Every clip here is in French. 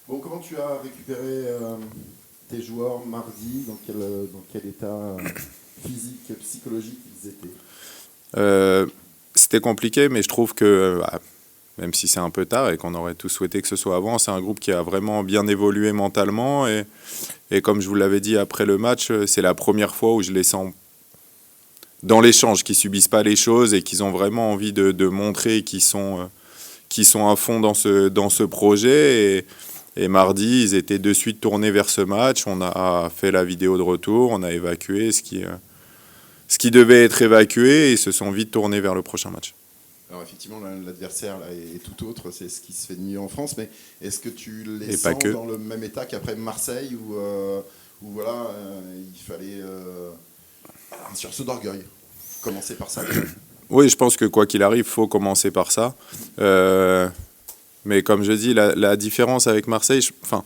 Bon, comment tu as récupéré tes joueurs mardi? Dans quel état physique, psychologique ils étaient? Euh, C'était compliqué, mais je trouve que, même si c'est un peu tard et qu'on aurait tous souhaité que ce soit avant, c'est un groupe qui a vraiment bien évolué mentalement. Et comme je vous l'avais dit après le match, c'est la première fois où je les sens dans l'échange, qu'ils subissent pas les choses et qu'ils ont vraiment envie de montrer qu'ils sont à fond dans ce projet. Et mardi, ils étaient de suite tournés vers ce match. On a fait la vidéo de retour, on a évacué ce qui devait être évacué et ils se sont vite tournés vers le prochain match. Alors effectivement, l'adversaire là, est tout autre, c'est ce qui se fait de mieux en France, mais est-ce que tu les Et pas sens que. dans le même état qu'après Marseille où voilà, il fallait un sursaut d'orgueil? Commencer par ça. Oui, je pense que quoi qu'il arrive, il faut commencer par ça. Mais comme je dis, la différence avec Marseille, enfin,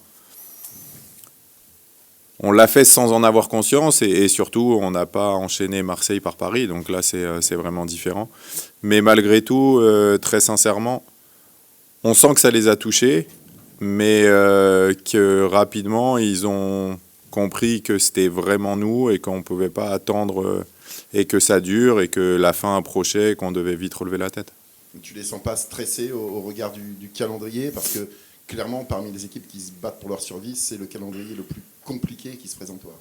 on l'a fait sans en avoir conscience et surtout, on n'a pas enchaîné Marseille par Paris. Donc là, c'est vraiment différent. Mais malgré tout, très sincèrement, on sent que ça les a touchés, mais que rapidement, ils ont compris que c'était vraiment nous et qu'on ne pouvait pas attendre et que ça dure et que la fin approchait et qu'on devait vite relever la tête. Tu les sens pas stressés au regard du calendrier parce que clairement, parmi les équipes qui se battent pour leur survie, c'est le calendrier le plus compliqué qui se présente toi.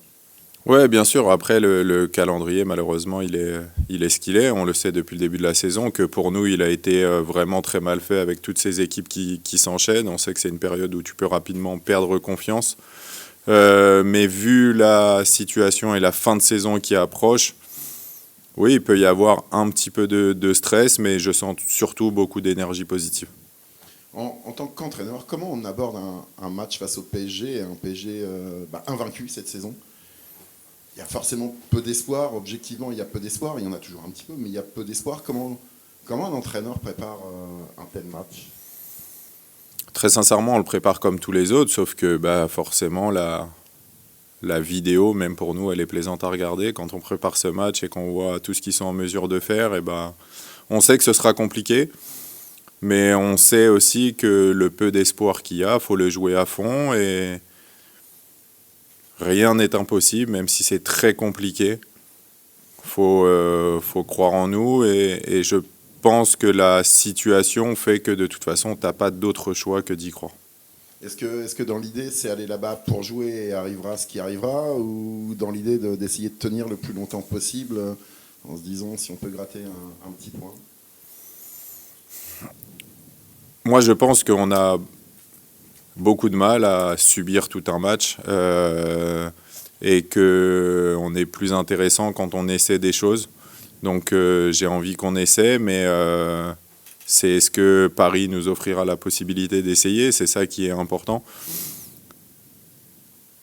Ouais, bien sûr. Après, le calendrier, malheureusement, il est ce qu'il est. On le sait depuis le début de la saison, que pour nous, il a été vraiment très mal fait avec toutes ces équipes qui s'enchaînent. On sait que c'est une période où tu peux rapidement perdre confiance. Mais vu la situation et la fin de saison qui approche, oui, il peut y avoir un petit peu de stress, mais je sens surtout beaucoup d'énergie positive. En tant qu'entraîneur, comment on aborde un match face au PSG, un PSG invaincu cette saison? Il y a forcément peu d'espoir, objectivement il y a peu d'espoir, il y en a toujours un petit peu, mais il y a peu d'espoir. Comment un entraîneur prépare un tel match? Très sincèrement, on le prépare comme tous les autres, sauf que forcément, la vidéo, même pour nous, elle est plaisante à regarder. Quand on prépare ce match et qu'on voit tout ce qu'ils sont en mesure de faire, on sait que ce sera compliqué, mais on sait aussi que le peu d'espoir qu'il y a, faut le jouer à fond et rien n'est impossible, même si c'est très compliqué. Faut croire en nous et je pense que la situation fait que de toute façon, t'as pas d'autre choix que d'y croire. Est-ce que dans l'idée c'est aller là-bas pour jouer et arrivera ce qui arrivera, ou dans l'idée d'essayer de tenir le plus longtemps possible en se disant si on peut gratter un petit point? Moi, je pense qu'on a beaucoup de mal à subir tout un match et que on est plus intéressant quand on essaie des choses. Donc j'ai envie qu'on essaie, mais c'est ce que Paris nous offrira la possibilité d'essayer. C'est ça qui est important.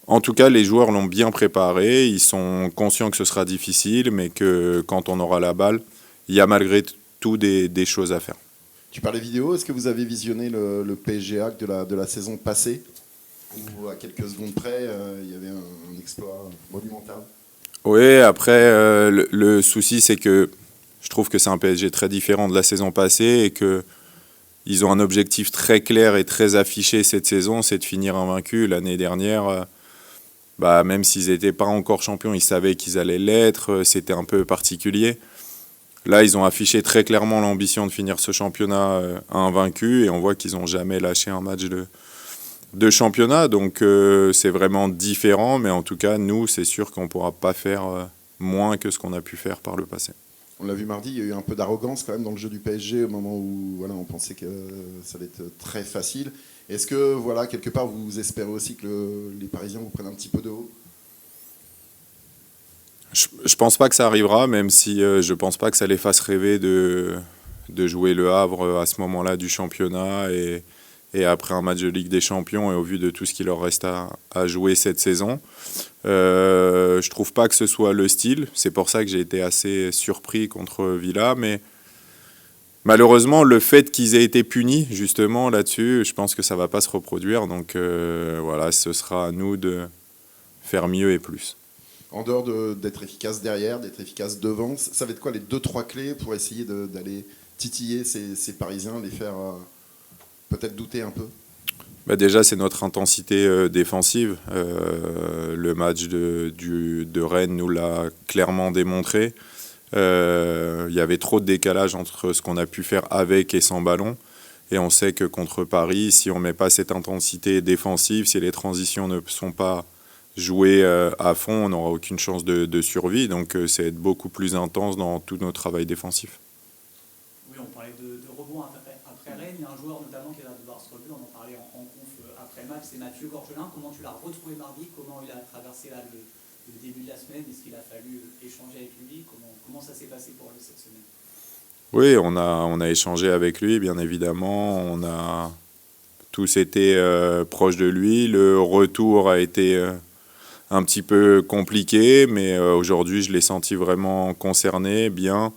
En tout cas, les joueurs l'ont bien préparé. Ils sont conscients que ce sera difficile, mais que quand on aura la balle, il y a malgré tout des choses à faire. Tu parlais vidéo, est-ce que vous avez visionné le PSG Hack de la saison passée, où à quelques secondes près il y avait un exploit monumental? Oui, après, le souci, c'est que je trouve que c'est un PSG très différent de la saison passée et que ils ont un objectif très clair et très affiché cette saison, c'est de finir invaincu. L'année dernière, même s'ils n'étaient pas encore champions, ils savaient qu'ils allaient l'être. C'était un peu particulier. Là, ils ont affiché très clairement l'ambition de finir ce championnat invaincu et on voit qu'ils n'ont jamais lâché un match de championnat. Donc c'est vraiment différent, mais en tout cas, nous, c'est sûr qu'on ne pourra pas faire moins que ce qu'on a pu faire par le passé. On l'a vu mardi, il y a eu un peu d'arrogance quand même dans le jeu du PSG au moment où voilà, on pensait que ça allait être très facile. Est-ce que voilà, quelque part vous espérez aussi que les Parisiens vous prennent un petit peu de haut? Je pense pas que ça arrivera, même si je pense pas que ça les fasse rêver de jouer le Havre à ce moment-là du championnat et après un match de Ligue des Champions et au vu de tout ce qu'il leur reste à jouer cette saison. Je trouve pas que ce soit le style. C'est pour ça que j'ai été assez surpris contre Villa, mais malheureusement, le fait qu'ils aient été punis justement là-dessus, je pense que ça va pas se reproduire. Donc voilà, ce sera à nous de faire mieux et plus. En dehors d'être efficace derrière, d'être efficace devant, ça va être quoi les 2-3 clés pour essayer d'aller titiller ces Parisiens, les faire peut-être douter un peu? Déjà, c'est notre intensité défensive. Le match de Rennes nous l'a clairement démontré. Il y avait trop de décalage entre ce qu'on a pu faire avec et sans ballon. Et on sait que contre Paris, si on ne met pas cette intensité défensive, si les transitions ne sont pas jouées à fond, on n'aura aucune chance de survie. Donc c'est être beaucoup plus intense dans tout notre travail défensif. Oui, on parlait de rebond après Rennes. Il y a un joueur notamment qui a l'air de devoir se relever. On en parlait en conf après le match, c'est Mathieu Gorgelin. Comment tu l'as retrouvé mardi? Comment il a traversé là, le début de la semaine? Est-ce qu'il a fallu échanger avec lui? Comment ça s'est passé pour lui cette semaine? Oui, on a échangé avec lui, bien évidemment. On a tous été proches de lui. Le retour a été un petit peu compliqué, mais aujourd'hui, je l'ai senti vraiment concerné, bien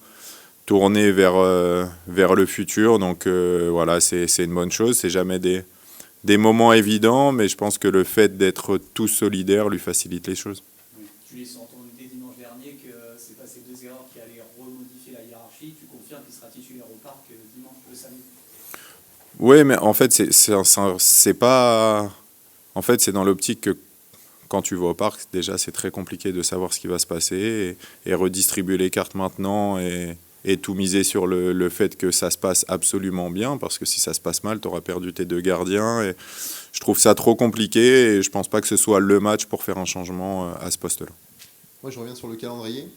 tourné vers le futur. Donc voilà, c'est une bonne chose. C'est jamais des moments évidents, mais je pense que le fait d'être tous solidaires lui facilite les choses. Oui. Tu les entendu dès dimanche dernier que c'est pas ces deux erreurs qui allaient remodifier la hiérarchie. Tu confirmes qu'il sera titulaire au parc dimanche, le samedi? Oui, mais en fait, c'est pas. En fait, c'est dans l'optique que quand tu vas au parc, déjà, c'est très compliqué de savoir ce qui va se passer et redistribuer les cartes maintenant et tout miser sur le fait que ça se passe absolument bien, parce que si ça se passe mal, tu auras perdu tes deux gardiens. Et je trouve ça trop compliqué et je pense pas que ce soit le match pour faire un changement à ce poste-là. Moi, je reviens sur le calendrier.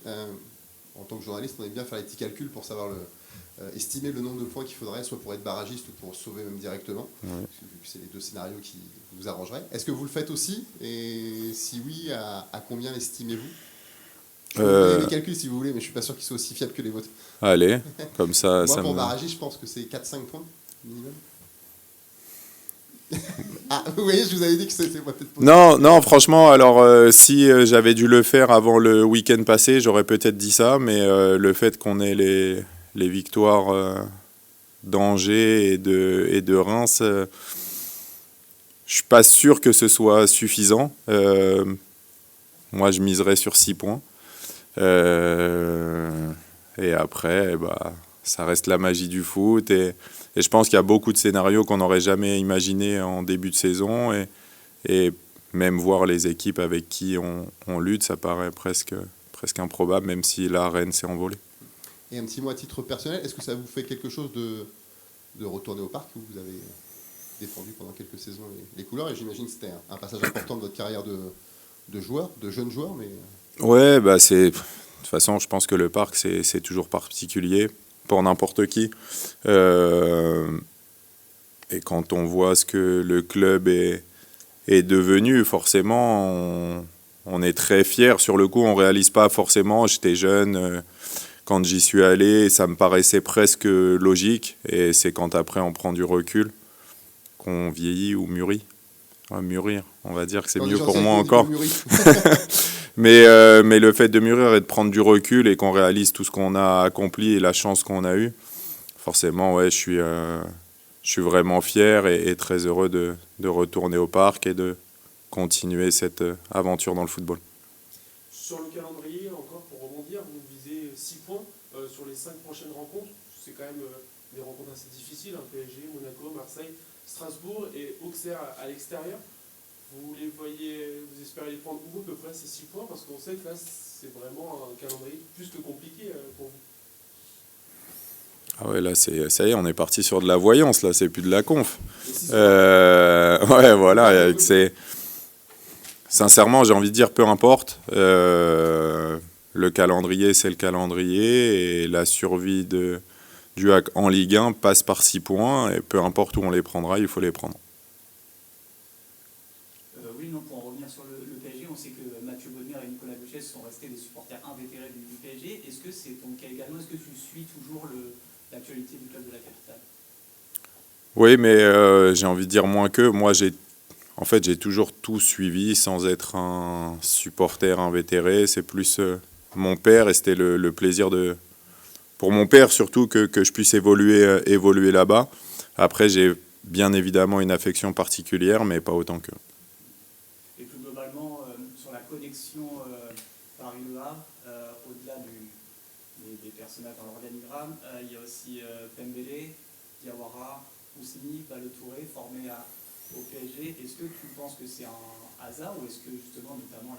En tant que journaliste, on aime bien faire les petits calculs pour savoir estimer le nombre de points qu'il faudrait, soit pour être barragiste ou pour sauver même directement. Ouais. Parce que c'est les deux scénarios qui vous arrangeraient. Est-ce que vous le faites aussi? Et si oui, à combien l'estimez-vous? Je peux vous donner les calculs si vous voulez, mais je ne suis pas sûr qu'ils soient aussi fiables que les vôtres. Allez, comme ça, Moi, ça pour me. barragiste, je pense que c'est 4-5 points minimum. Ah, vous voyez, je vous avais dit que c'était peut-être pas. Non, franchement, alors si j'avais dû le faire avant le week-end passé, j'aurais peut-être dit ça, mais le fait qu'on ait les victoires d'Angers et de Reims, je suis pas sûr que ce soit suffisant. Moi, je miserais sur 6 points. Et après, ça reste la magie du foot. Et je pense qu'il y a beaucoup de scénarios qu'on n'aurait jamais imaginés en début de saison. Et même voir les équipes avec qui on lutte, ça paraît presque improbable, même si la Rennes s'est envolée. Et un petit mot à titre personnel, est-ce que ça vous fait quelque chose de retourner au parc où vous avez défendu pendant quelques saisons les couleurs? Et j'imagine que c'était un passage important de votre carrière de joueur, de jeune joueur, mais... Ouais, de toute façon, je pense que le parc, c'est toujours particulier pour n'importe qui. Et quand on voit ce que le club est devenu, forcément, on est très fiers. Sur le coup, on ne réalise pas forcément. J'étais jeune, quand j'y suis allé, ça me paraissait presque logique. Et c'est quand après on prend du recul qu'on vieillit ou mûrit. Mûrir, on va dire que c'est mieux pour moi encore. Mais le fait de mûrir et de prendre du recul et qu'on réalise tout ce qu'on a accompli et la chance qu'on a eue, forcément, ouais, je suis vraiment fier et très heureux de retourner au parc et de continuer cette aventure dans le football. Sur le calendrier, encore pour rebondir, vous visez 6 points sur les 5 prochaines rencontres. C'est quand même des rencontres assez difficiles, PSG, Monaco, Marseille, Strasbourg et Auxerre à l'extérieur. Vous les voyez, vous espérez les prendre où à peu près ces 6 points? Parce qu'on sait que là, c'est vraiment un calendrier plus que compliqué pour vous. Ah ouais, là, ça y est, on est parti sur de la voyance, là, c'est plus de la conf. Ouais, voilà, sincèrement, j'ai envie de dire, peu importe. Le calendrier, c'est le calendrier, et la survie du HAC en Ligue 1 passe par 6 points, et peu importe où on les prendra, il faut les prendre. Oui, non, pour en revenir sur le PSG, on sait que Mathieu Bonnemer et Nicolas Buchez sont restés des supporters invétérés du PSG. Est-ce que c'est ton cas également? Est-ce que tu suis toujours l'actualité du club de la capitale? Oui, mais j'ai envie de dire moins qu'eux. Moi, j'ai toujours tout suivi sans être un supporter invétéré. C'est plus mon père, et c'était le plaisir pour mon père surtout que je puisse évoluer là-bas. Après, j'ai bien évidemment une affection particulière, mais pas autant qu'eux. Et plus globalement, sur la connexion Paris-Le Havre, au-delà des personnages dans l'organigramme, il y a aussi Pembele, Diawara, Oussini, Ballo-Touré, formés à au PSG. Est-ce que tu penses que c'est un hasard ou est-ce que justement, notamment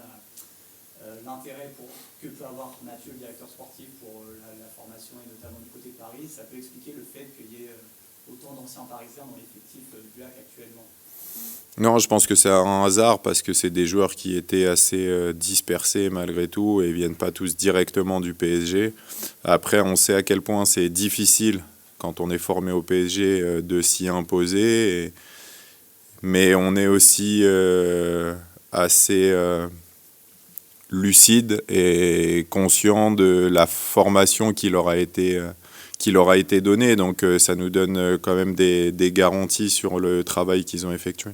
l'intérêt que peut avoir Mathieu, le directeur sportif, pour la formation et notamment du côté de Paris, ça peut expliquer le fait qu'il y ait autant d'anciens Parisiens dans l'effectif du LAC actuellement? Non, je pense que c'est un hasard parce que c'est des joueurs qui étaient assez dispersés malgré tout et viennent pas tous directement du PSG. Après, on sait à quel point c'est difficile quand on est formé au PSG de s'y imposer. Mais on est aussi assez lucide et conscient de la formation qui leur a été donnée. Donc ça nous donne quand même des garanties sur le travail qu'ils ont effectué.